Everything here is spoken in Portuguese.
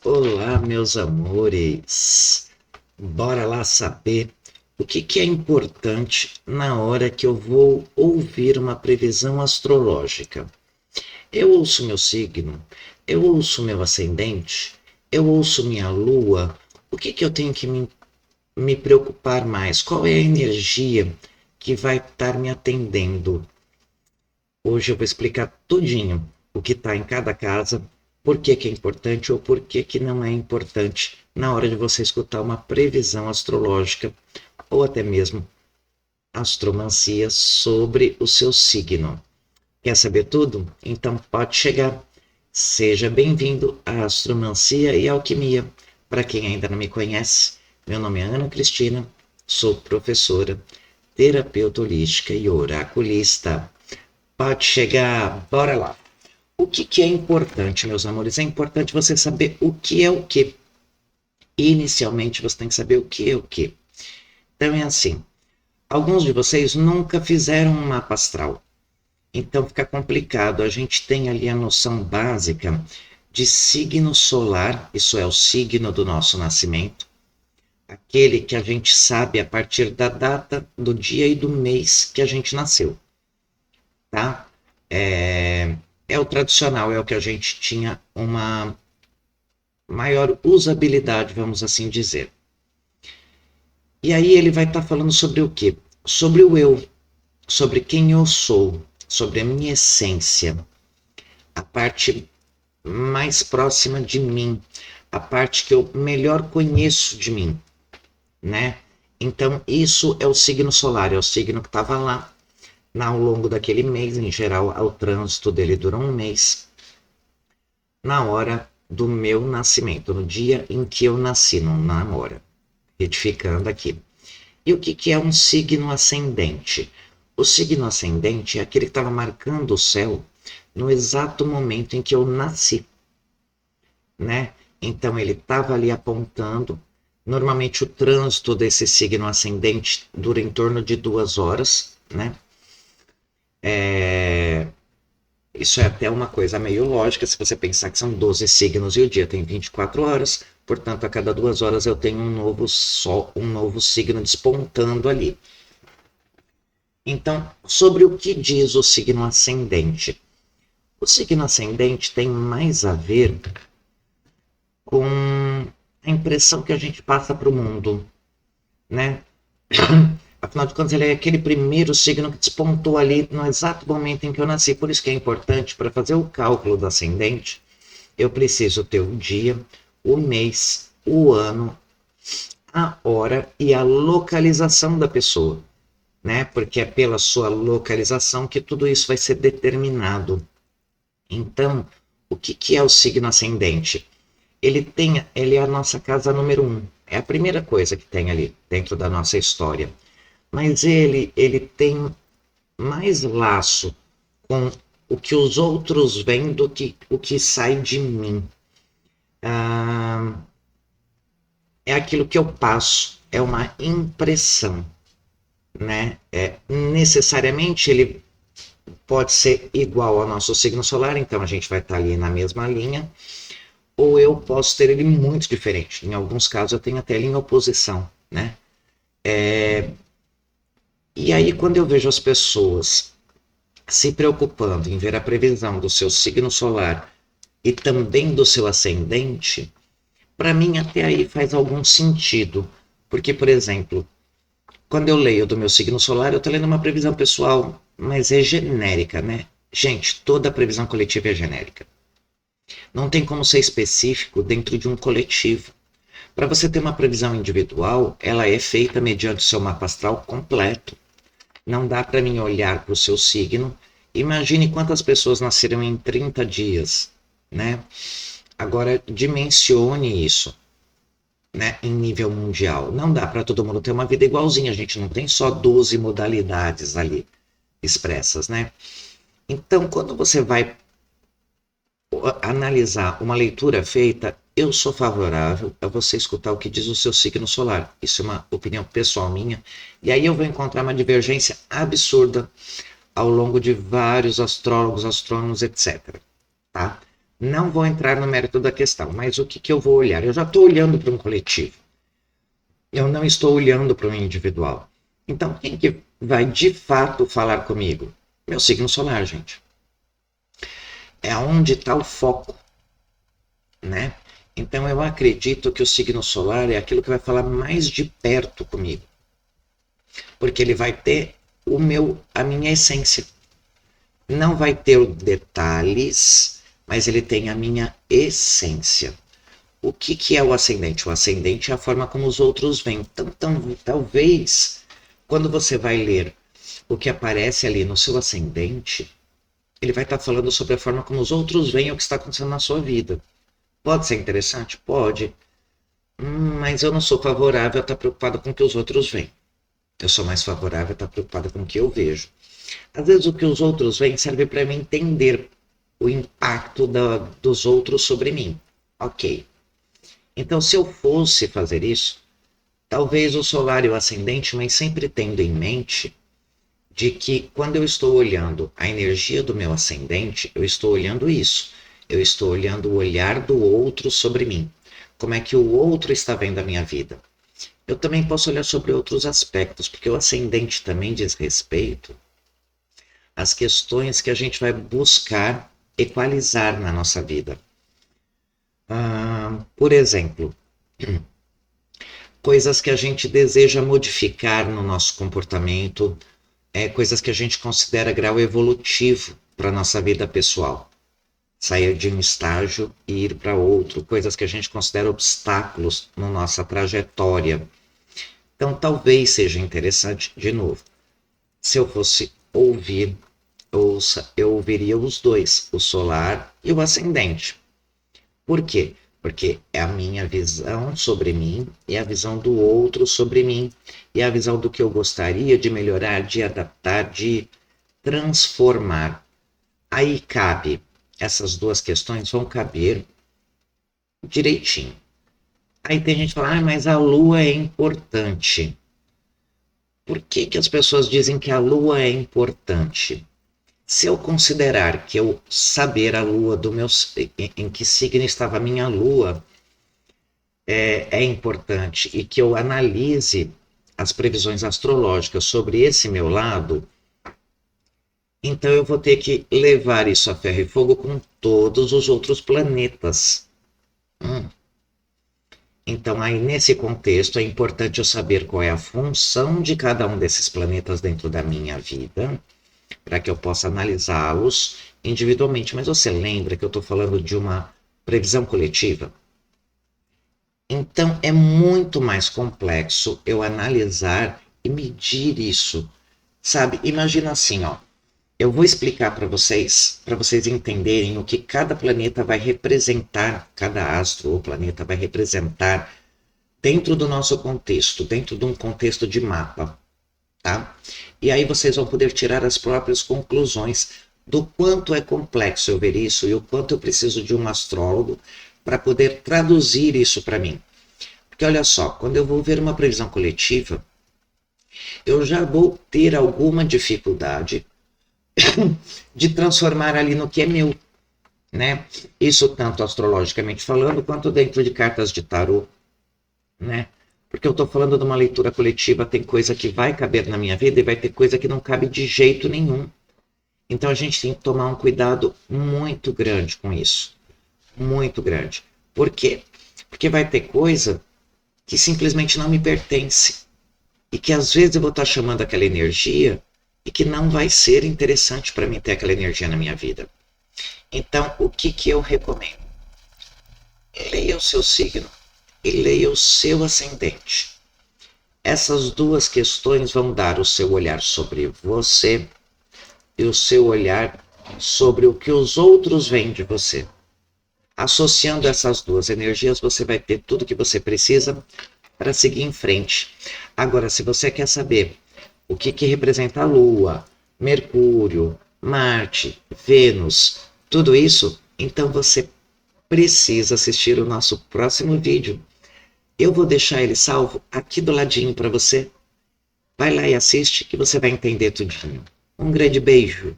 Olá, meus amores. Bora lá saber o que é importante na hora que eu vou ouvir uma previsão astrológica. Eu ouço meu signo, eu ouço meu ascendente, eu ouço minha lua. O que eu tenho que me preocupar mais? Qual é a energia que vai estar me atendendo? Hoje eu vou explicar tudinho o que está em cada casa, por que é importante ou por que não é importante na hora de você escutar uma previsão astrológica ou até mesmo astromancia sobre o seu signo. Quer saber tudo? Então pode chegar. Seja bem-vindo à Astromancia e Alquimia. Para quem ainda não me conhece, meu nome é Ana Cristina, sou professora, terapeuta holística e oraculista. Pode chegar, bora lá. O que é importante, meus amores? É importante você saber o que é o que. Inicialmente, você tem que saber o que é o que. Então, é assim: alguns de vocês nunca fizeram um mapa astral. Então, fica complicado. A gente tem ali a noção básica de signo solar, isso é o signo do nosso nascimento, aquele que a gente sabe a partir da data, do dia e do mês que a gente nasceu, tá? É o tradicional, é o que a gente tinha uma maior usabilidade, vamos assim dizer. E aí ele vai estar falando sobre o quê? Sobre o eu, sobre quem eu sou, sobre a minha essência, a parte mais próxima de mim, a parte que eu melhor conheço de mim, né? Então, isso é o signo solar, é o signo que estava lá ao longo daquele mês, em geral, o trânsito dele dura um mês, na hora do meu nascimento, no dia em que eu nasci, não na hora. Retificando aqui. E o que é um signo ascendente? O signo ascendente é aquele que estava marcando o céu no exato momento em que eu nasci, né? Então ele estava ali apontando. Normalmente o trânsito desse signo ascendente dura em torno de 2 horas, né? Isso é até uma coisa meio lógica, se você pensar que são 12 signos e o dia tem 24 horas, portanto, a cada 2 horas eu tenho um novo sol, um novo signo despontando ali. Então, sobre o que diz o signo ascendente? O signo ascendente tem mais a ver com a impressão que a gente passa para o mundo, né? Afinal de contas, ele é aquele primeiro signo que despontou ali no exato momento em que eu nasci. Por isso que é importante, para fazer o cálculo do ascendente, eu preciso ter o dia, o mês, o ano, a hora e a localização da pessoa, né? Porque é pela sua localização que tudo isso vai ser determinado. Então, o que é o signo ascendente? Ele é a nossa casa número um. É a primeira coisa que tem ali dentro da nossa história. Mas ele tem mais laço com o que os outros veem do que o que sai de mim. Ah, é aquilo que eu passo, é uma impressão, né? Necessariamente ele pode ser igual ao nosso signo solar, então a gente vai estar ali na mesma linha, ou eu posso ter ele muito diferente. Em alguns casos eu tenho até ele em oposição, né? E aí quando eu vejo as pessoas se preocupando em ver a previsão do seu signo solar e também do seu ascendente, para mim até aí faz algum sentido. Porque, por exemplo, quando eu leio do meu signo solar, eu estou lendo uma previsão pessoal, mas é genérica, né? Gente, toda previsão coletiva é genérica. Não tem como ser específico dentro de um coletivo. Para você ter uma previsão individual, ela é feita mediante o seu mapa astral completo. Não dá para mim olhar para o seu signo. Imagine quantas pessoas nasceram em 30 dias, né? Agora, dimensione isso, né, em nível mundial. Não dá para todo mundo ter uma vida igualzinha. A gente não tem só 12 modalidades ali expressas, né? Então, quando você vai analisar uma leitura feita, eu sou favorável a você escutar o que diz o seu signo solar. Isso é uma opinião pessoal minha. E aí eu vou encontrar uma divergência absurda ao longo de vários astrólogos, astrônomos, etc. Tá? Não vou entrar no mérito da questão, mas o que, que eu vou olhar? Eu já estou olhando para um coletivo. Eu não estou olhando para um individual. Então, quem que vai de fato falar comigo? Meu signo solar, gente. É onde está o foco, né? Então, eu acredito que o signo solar é aquilo que vai falar mais de perto comigo. Porque ele vai ter a minha essência. Não vai ter detalhes, mas ele tem a minha essência. O que, que é o ascendente? O ascendente é a forma como os outros veem. Então, talvez, quando você vai ler o que aparece ali no seu ascendente, ele vai estar falando sobre a forma como os outros veem o que está acontecendo na sua vida. Pode ser interessante? Pode. Mas eu não sou favorável a estar preocupado com o que os outros veem. Eu sou mais favorável a estar preocupado com o que eu vejo. Às vezes o que os outros veem serve para mim entender o impacto dos outros sobre mim. Ok. Então, se eu fosse fazer isso, talvez o solar e o ascendente, mas sempre tendo em mente de que quando eu estou olhando a energia do meu ascendente, eu estou olhando isso. Eu estou olhando o olhar do outro sobre mim. Como é que o outro está vendo a minha vida? Eu também posso olhar sobre outros aspectos, porque o ascendente também diz respeito às questões que a gente vai buscar equalizar na nossa vida. Por exemplo, coisas que a gente deseja modificar no nosso comportamento, coisas que a gente considera grau evolutivo para a nossa vida pessoal. Sair de um estágio e ir para outro, coisas que a gente considera obstáculos na nossa trajetória. Então, talvez seja interessante, de novo, se eu fosse ouvir, eu ouviria os dois, o solar e o ascendente. Por quê? Porque é a minha visão sobre mim e a visão do outro sobre mim e a visão do que eu gostaria de melhorar, de adaptar, de transformar. Aí cabe, essas duas questões vão caber direitinho. Aí tem gente que fala, mas a lua é importante. Por que, que as pessoas dizem que a lua é importante? Se eu considerar que eu saber a lua do meu, em que signo estava a minha lua é importante e que eu analise as previsões astrológicas sobre esse meu lado, então eu vou ter que levar isso a ferro e fogo com todos os outros planetas. Então aí nesse contexto é importante eu saber qual é a função de cada um desses planetas dentro da minha vida, para que eu possa analisá-los individualmente. Mas você lembra que eu estou falando de uma previsão coletiva? Então é muito mais complexo eu analisar e medir isso. Sabe, imagina assim, ó. Eu vou explicar para vocês entenderem o que cada planeta vai representar, cada astro ou planeta vai representar dentro do nosso contexto, dentro de um contexto de mapa. Tá? E aí vocês vão poder tirar as próprias conclusões do quanto é complexo eu ver isso e o quanto eu preciso de um astrólogo para poder traduzir isso para mim. Porque olha só, quando eu vou ver uma previsão coletiva, eu já vou ter alguma dificuldade de transformar ali no que é meu, né? Isso tanto astrologicamente falando, quanto dentro de cartas de tarô, né? Porque eu estou falando de uma leitura coletiva, tem coisa que vai caber na minha vida e vai ter coisa que não cabe de jeito nenhum. Então a gente tem que tomar um cuidado muito grande com isso. Muito grande. Por quê? Porque vai ter coisa que simplesmente não me pertence. E que às vezes eu vou estar chamando aquela energia e que não vai ser interessante para mim ter aquela energia na minha vida. Então, o que, que eu recomendo? Leia o seu signo e leia o seu ascendente. Essas duas questões vão dar o seu olhar sobre você e o seu olhar sobre o que os outros veem de você. Associando essas duas energias, você vai ter tudo que você precisa para seguir em frente. Agora, se você quer saber o que, que representa a Lua, Mercúrio, Marte, Vênus, tudo isso, então você precisa assistir o nosso próximo vídeo. Eu vou deixar ele salvo aqui do ladinho para você. Vai lá e assiste que você vai entender tudinho. Um grande beijo.